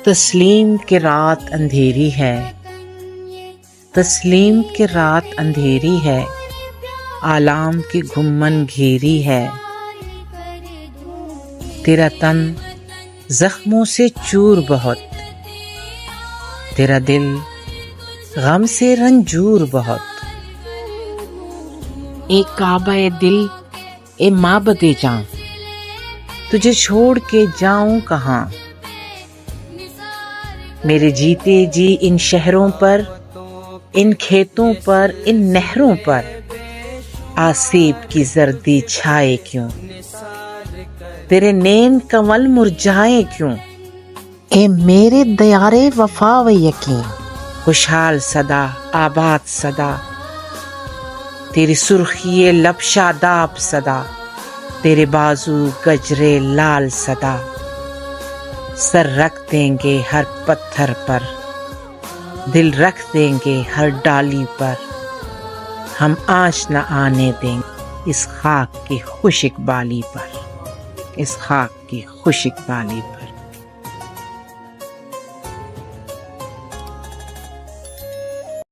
تسلیم کے رات اندھیری ہے، تسلیم کے رات اندھیری ہے، آلام کی گھمن گھیری ہے، تیرا تن زخموں سے چور بہت، تیرا دل غم سے رنجور بہت۔ اے کعبہ دل، اے معبد جاں، تجھے چھوڑ کے جاؤں کہاں؟ میرے جیتے جی ان شہروں پر، ان کھیتوں پر، ان نہروں پر آسیب کی زردی چھائے کیوں؟ تیرے نین کمل مرجھائے کیوں؟ اے میرے دیار وفا و یقین، خوشحال صدا آباد صدا، تیری سرخی لب شاداب صدا، تیرے بازو گجرے لال صدا، سر رکھ دیں گے ہر پتھر پر، دل رکھ دیں گے ہر ڈالی پر، ہم آنچ نہ آنے دیں گے اس خاک کی خوش اقبالی پر، اس خاک کی خوش اقبالی پر۔